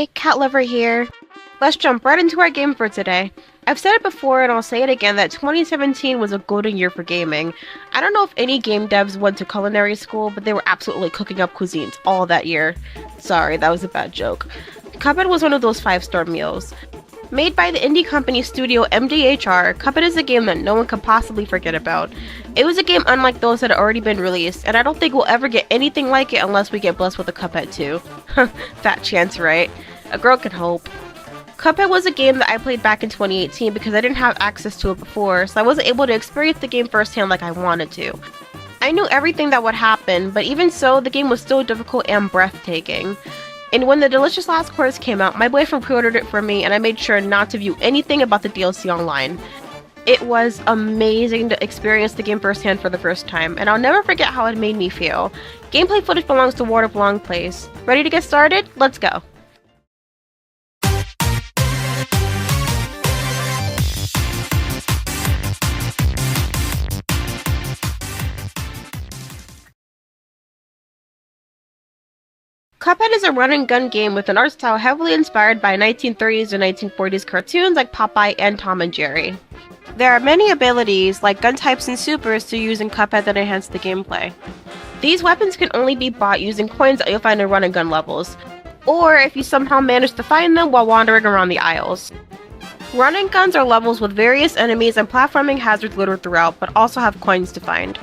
Hey, Cat Lover here. Let's jump right into our game for today. I've said it before and I'll say it again that 2017 was a golden year for gaming. I don't know if any game devs went to culinary school, but they were absolutely cooking up cuisines all that year. Sorry, that was a bad joke. Cuphead was one of those 5-star meals. Made by the indie company studio MDHR, Cuphead is a game that no one could possibly forget about. It was a game unlike those that had already been released, and I don't think we'll ever get anything like it unless we get blessed with a Cuphead 2. Fat chance, right? A girl can hope. Cuphead was a game that I played back in 2018 because I didn't have access to it before, so I wasn't able to experience the game firsthand like I wanted to. I knew everything that would happen, but even so, the game was still difficult and breathtaking. And when the delicious last course came out, my boyfriend pre-ordered it for me and I made sure not to view anything about the DLC online. It was amazing to experience the game firsthand for the first time, and I'll never forget how it made me feel. Gameplay footage belongs to Ward of Long Place. Ready to get started? Let's go! Cuphead is a run-and-gun game with an art style heavily inspired by 1930s and 1940s cartoons like Popeye and Tom and Jerry. There are many abilities, like gun types and supers, to use in Cuphead that enhance the gameplay. These weapons can only be bought using coins that you'll find in run-and-gun levels, or if you somehow manage to find them while wandering around the aisles. Run-and-guns are levels with various enemies and platforming hazards littered throughout, but also have coins to find.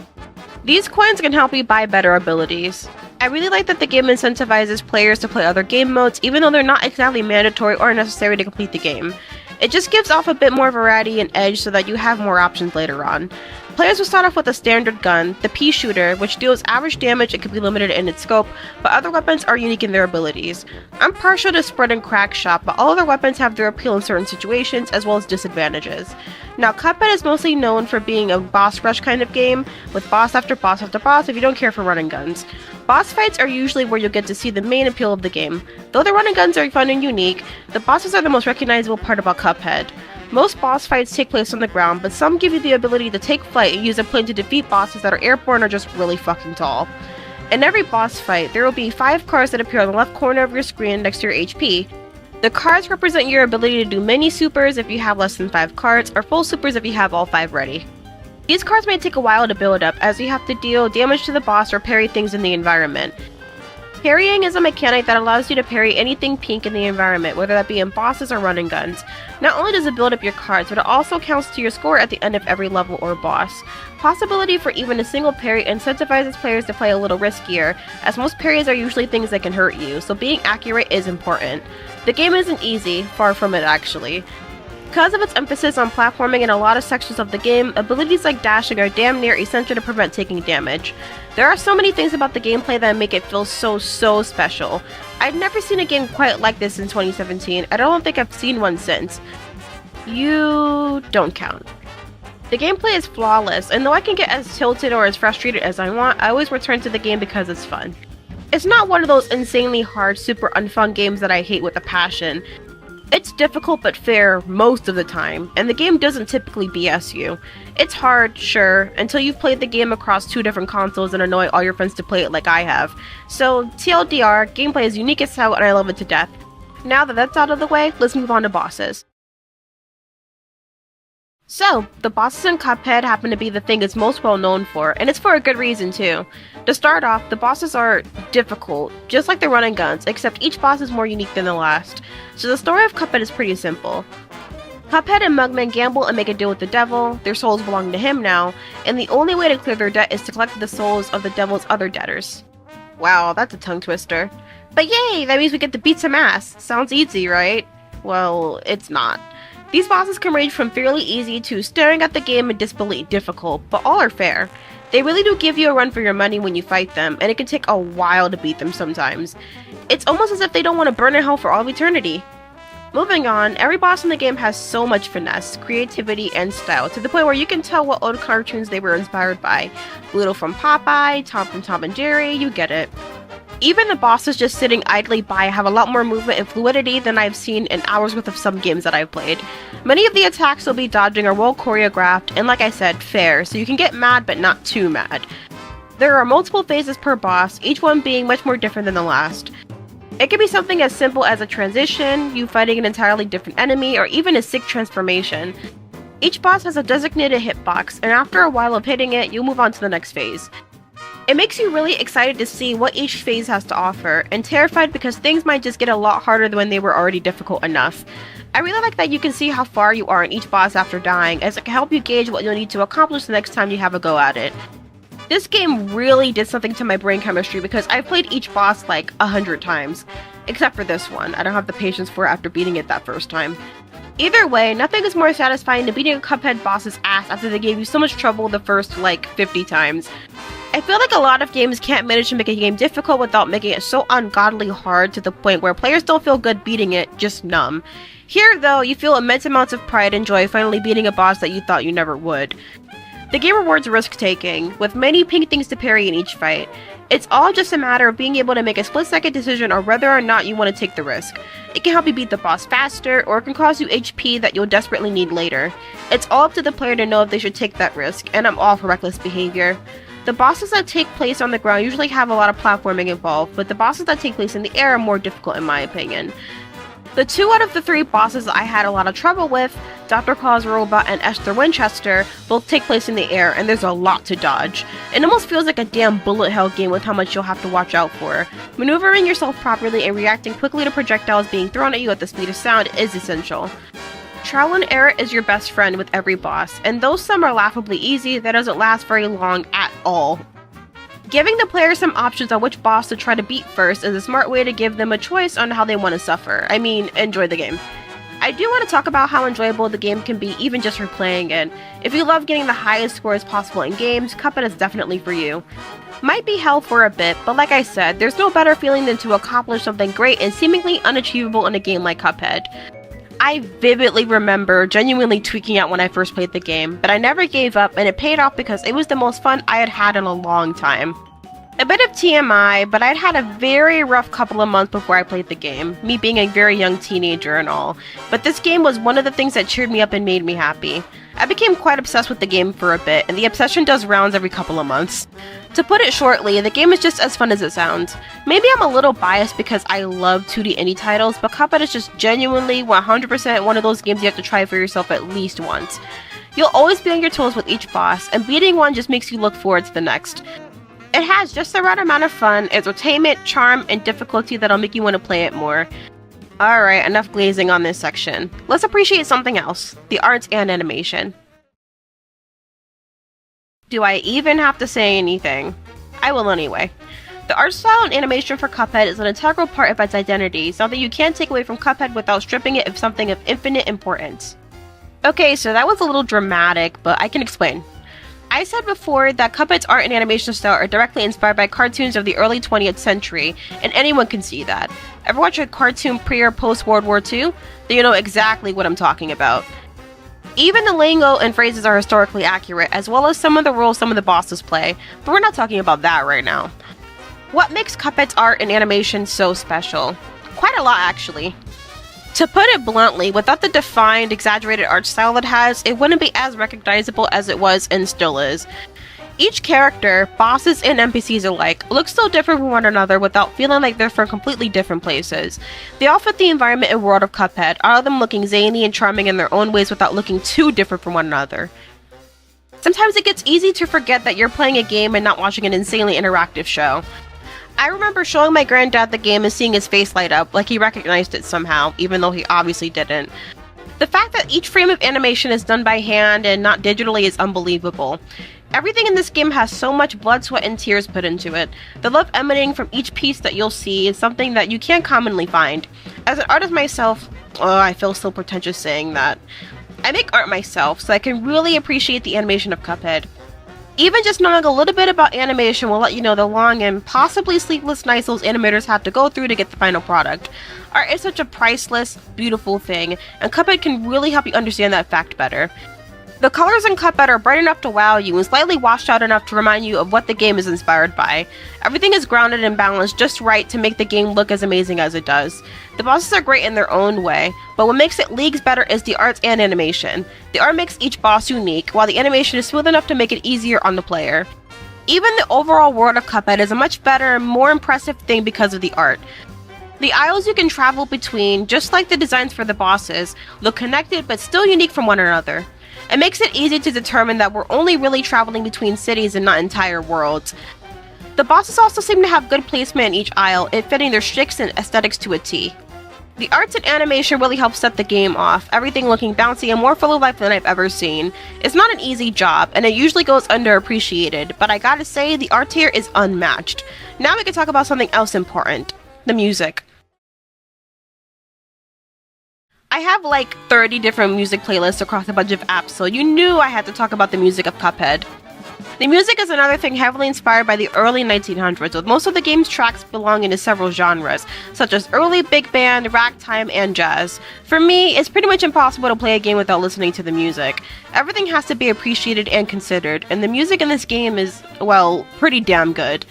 These coins can help you buy better abilities. I really like that the game incentivizes players to play other game modes even though they're not exactly mandatory or necessary to complete the game. It just gives off a bit more variety and edge so that you have more options later on. Players will start off with a standard gun, the pea shooter, which deals average damage and can be limited in its scope, but other weapons are unique in their abilities. I'm partial to spread and crack shot, but all other weapons have their appeal in certain situations as well as disadvantages. Now, Cuphead is mostly known for being a boss rush kind of game, with boss after boss after boss if you don't care for running guns. Boss fights are usually where you'll get to see the main appeal of the game. Though the running guns are fun and unique, the bosses are the most recognizable part about Cuphead. Most boss fights take place on the ground, but some give you the ability to take flight and use a plane to defeat bosses that are airborne or just really fucking tall. In every boss fight, there will be 5 cards that appear on the left corner of your screen next to your HP. The cards represent your ability to do mini supers if you have less than 5 cards, or full supers if you have all 5 ready. These cards may take a while to build up, as you have to deal damage to the boss or parry things in the environment. Parrying is a mechanic that allows you to parry anything pink in the environment, whether that be in bosses or running guns. Not only does it build up your cards, but it also counts to your score at the end of every level or boss. Possibility for even a single parry incentivizes players to play a little riskier, as most parries are usually things that can hurt you, so being accurate is important. The game isn't easy, far from it actually. Because of its emphasis on platforming in a lot of sections of the game, abilities like dashing are damn near essential to prevent taking damage. There are so many things about the gameplay that make it feel so special. I've never seen a game quite like this in 2017, and I don't think I've seen one since. You don't count. The gameplay is flawless, and though I can get as tilted or as frustrated as I want, I always return to the game because it's fun. It's not one of those insanely hard, super unfun games that I hate with a passion. It's difficult but fair most of the time, and the game doesn't typically BS you. It's hard, sure, until you've played the game across 2 different consoles and annoy all your friends to play it like I have. So, TLDR, gameplay is unique as hell and I love it to death. Now that that's out of the way, let's move on to bosses. So, the bosses in Cuphead happen to be the thing it's most well known for, and it's for a good reason too. To start off, the bosses are difficult, just like the running guns, except each boss is more unique than the last. So the story of Cuphead is pretty simple. Cuphead and Mugman gamble and make a deal with the devil, their souls belong to him now, and the only way to clear their debt is to collect the souls of the devil's other debtors. Wow, that's a tongue twister. But yay, that means we get to beat some ass. Sounds easy, right? Well, it's not. These bosses can range from fairly easy to staring at the game in disbelief difficult, but all are fair. They really do give you a run for your money when you fight them, and it can take a while to beat them sometimes. It's almost as if they don't want to burn in hell for all of eternity. Moving on, every boss in the game has so much finesse, creativity, and style, to the point where you can tell what old cartoons they were inspired by. Little from Popeye, Tom from Tom and Jerry, you get it. Even the bosses just sitting idly by have a lot more movement and fluidity than I've seen in hours worth of some games that I've played. Many of the attacks you'll be dodging are well choreographed and, like I said, fair, so you can get mad but not too mad. There are multiple phases per boss, each one being much more different than the last. It can be something as simple as a transition, you fighting an entirely different enemy, or even a sick transformation. Each boss has a designated hitbox, and after a while of hitting it, you'll move on to the next phase. It makes you really excited to see what each phase has to offer, and terrified because things might just get a lot harder than when they were already difficult enough. I really like that you can see how far you are in each boss after dying, as it can help you gauge what you'll need to accomplish the next time you have a go at it. This game really did something to my brain chemistry because I've played each boss like 100 times. Except for this one, I don't have the patience for it after beating it that first time. Either way, nothing is more satisfying than beating a Cuphead boss's ass after they gave you so much trouble the first like 50 times. I feel like a lot of games can't manage to make a game difficult without making it so ungodly hard to the point where players don't feel good beating it, just numb. Here though, you feel immense amounts of pride and joy finally beating a boss that you thought you never would. The game rewards risk-taking, with many pink things to parry in each fight. It's all just a matter of being able to make a split-second decision on whether or not you want to take the risk. It can help you beat the boss faster, or it can cost you HP that you'll desperately need later. It's all up to the player to know if they should take that risk, and I'm all for reckless behavior. The bosses that take place on the ground usually have a lot of platforming involved, but the bosses that take place in the air are more difficult in my opinion. The 2 out of the 3 bosses I had a lot of trouble with, Dr. Claw's Robot and Esther Winchester, both take place in the air, and there's a lot to dodge. It almost feels like a damn bullet hell game with how much you'll have to watch out for. Maneuvering yourself properly and reacting quickly to projectiles being thrown at you at the speed of sound is essential. Trial and error is your best friend with every boss, and though some are laughably easy, that doesn't last very long at all. Giving the player some options on which boss to try to beat first is a smart way to give them a choice on how they want to suffer. I mean, enjoy the game. I do want to talk about how enjoyable the game can be even just for playing it. If you love getting the highest scores possible in games, Cuphead is definitely for you. Might be hell for a bit, but like I said, there's no better feeling than to accomplish something great and seemingly unachievable in a game like Cuphead. I vividly remember genuinely tweaking out when I first played the game, but I never gave up and it paid off because it was the most fun I had had in a long time. A bit of TMI, but I'd had a very rough couple of months before I played the game, me being a very young teenager and all, but this game was one of the things that cheered me up and made me happy. I became quite obsessed with the game for a bit, and the obsession does rounds every couple of months. To put it shortly, the game is just as fun as it sounds. Maybe I'm a little biased because I love 2D indie titles, but Cuphead is just genuinely 100% one of those games you have to try for yourself at least once. You'll always be on your toes with each boss, and beating one just makes you look forward to the next. It has just the right amount of fun, entertainment, charm, and difficulty that'll make you want to play it more. Alright, enough glazing on this section. Let's appreciate something else, the art and animation. Do I even have to say anything? I will anyway. The art style and animation for Cuphead is an integral part of its identity, something you can't take away from Cuphead without stripping it of something of infinite importance. Okay, so that was a little dramatic, but I can explain. I said before that Cuphead's art and animation style are directly inspired by cartoons of the early 20th century, and anyone can see that. Ever watch a cartoon pre or post World War II? Then you know exactly what I'm talking about. Even the lingo and phrases are historically accurate, as well as some of the roles some of the bosses play, but we're not talking about that right now. What makes Cuphead's art and animation so special? Quite a lot, actually. To put it bluntly, without the defined, exaggerated art style it has, it wouldn't be as recognizable as it was and still is. Each character, bosses and NPCs alike, look so different from one another without feeling like they're from completely different places. They all fit the environment and world of Cuphead, all of them looking zany and charming in their own ways without looking too different from one another. Sometimes it gets easy to forget that you're playing a game and not watching an insanely interactive show. I remember showing my granddad the game and seeing his face light up, like he recognized it somehow, even though he obviously didn't. The fact that each frame of animation is done by hand and not digitally is unbelievable. Everything in this game has so much blood, sweat, and tears put into it. The love emanating from each piece that you'll see is something that you can't commonly find. As an artist myself, I feel so pretentious saying that. I make art myself, so I can really appreciate the animation of Cuphead. Even just knowing a little bit about animation will let you know the long and possibly sleepless nights those animators have to go through to get the final product. Art is such a priceless, beautiful thing, and Cuphead can really help you understand that fact better. The colors in Cuphead are bright enough to wow you and slightly washed out enough to remind you of what the game is inspired by. Everything is grounded and balanced just right to make the game look as amazing as it does. The bosses are great in their own way, but what makes it leagues better is the art and animation. The art makes each boss unique, while the animation is smooth enough to make it easier on the player. Even the overall world of Cuphead is a much better and more impressive thing because of the art. The aisles you can travel between, just like the designs for the bosses, look connected but still unique from one another. It makes it easy to determine that we're only really traveling between cities and not entire worlds. The bosses also seem to have good placement in each aisle, it fitting their shticks and aesthetics to a T. The arts and animation really help set the game off, everything looking bouncy and more full of life than I've ever seen. It's not an easy job, and it usually goes underappreciated, but I gotta say, the art here is unmatched. Now we can talk about something else important: the music. I have like 30 different music playlists across a bunch of apps, so you knew I had to talk about the music of Cuphead. The music is another thing heavily inspired by the early 1900s, with most of the game's tracks belonging to several genres, such as early big band, ragtime, and jazz. For me, it's pretty much impossible to play a game without listening to the music. Everything has to be appreciated and considered, and the music in this game is, well, pretty damn good.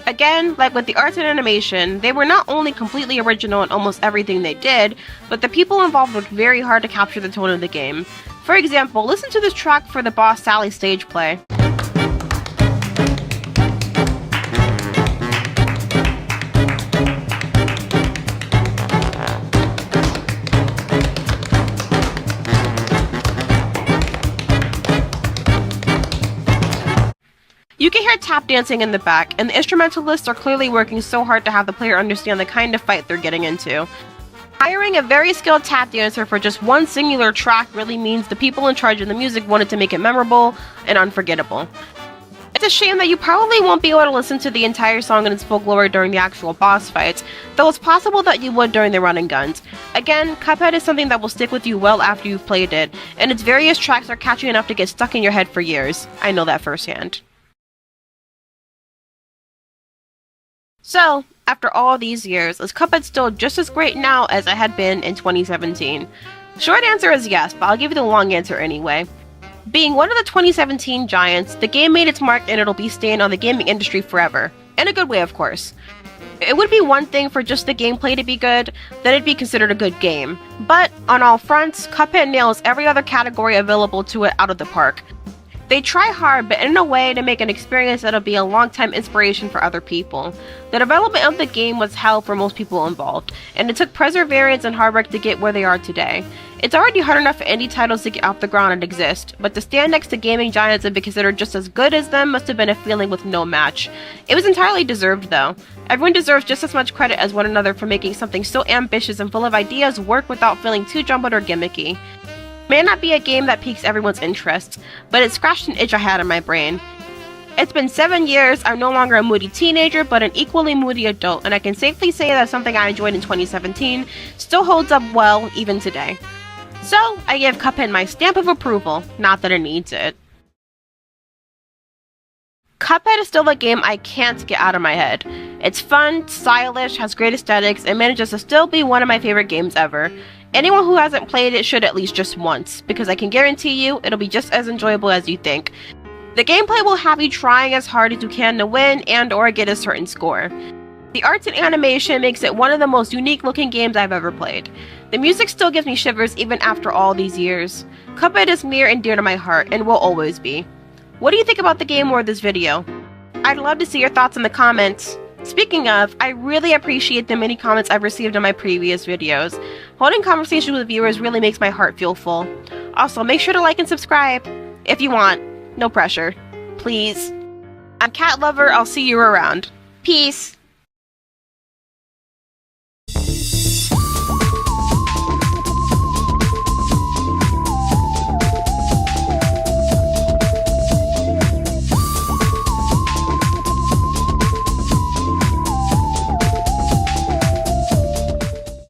Again, like with the arts and animation, they were not only completely original in almost everything they did, but the people involved worked very hard to capture the tone of the game. For example, listen to this track for the boss Sally stage play. You can hear tap dancing in the back, and the instrumentalists are clearly working so hard to have the player understand the kind of fight they're getting into. Hiring a very skilled tap dancer for just one singular track really means the people in charge of the music wanted to make it memorable and unforgettable. It's a shame that you probably won't be able to listen to the entire song in its full glory during the actual boss fights, though it's possible that you would during the run and guns. Again, Cuphead is something that will stick with you well after you've played it, and its various tracks are catchy enough to get stuck in your head for years. I know that firsthand. So, after all these years, is Cuphead still just as great now as it had been in 2017? Short answer is yes, but I'll give you the long answer anyway. Being one of the 2017 giants, the game made its mark and it'll be staying on the gaming industry forever. In a good way, of course. It would be one thing for just the gameplay to be good, then it'd be considered a good game. But, on all fronts, Cuphead nails every other category available to it out of the park. They try hard, but in a way to make an experience that'll be a long-time inspiration for other people. The development of the game was hell for most people involved, and it took perseverance and hard work to get where they are today. It's already hard enough for indie titles to get off the ground and exist, but to stand next to gaming giants and be considered just as good as them must have been a feeling with no match. It was entirely deserved, though. Everyone deserves just as much credit as one another for making something so ambitious and full of ideas work without feeling too jumbled or gimmicky. May not be a game that piques everyone's interest, but it scratched an itch I had in my brain. It's been 7 years, I'm no longer a moody teenager, but an equally moody adult, and I can safely say that something I enjoyed in 2017 still holds up well even today. So, I give Cuphead my stamp of approval, not that it needs it. Cuphead is still a game I can't get out of my head. It's fun, stylish, has great aesthetics, and manages to still be one of my favorite games ever. Anyone who hasn't played it should at least just once, because I can guarantee you it'll be just as enjoyable as you think. The gameplay will have you trying as hard as you can to win and or get a certain score. The arts and animation makes it one of the most unique looking games I've ever played. The music still gives me shivers even after all these years. Cuphead is near and dear to my heart and will always be. What do you think about the game or this video? I'd love to see your thoughts in the comments. Speaking of, I really appreciate the many comments I've received on my previous videos. Holding conversations with viewers really makes my heart feel full. Also, make sure to like and subscribe if you want. No pressure. Please. I'm Cat Lover, I'll see you around. Peace.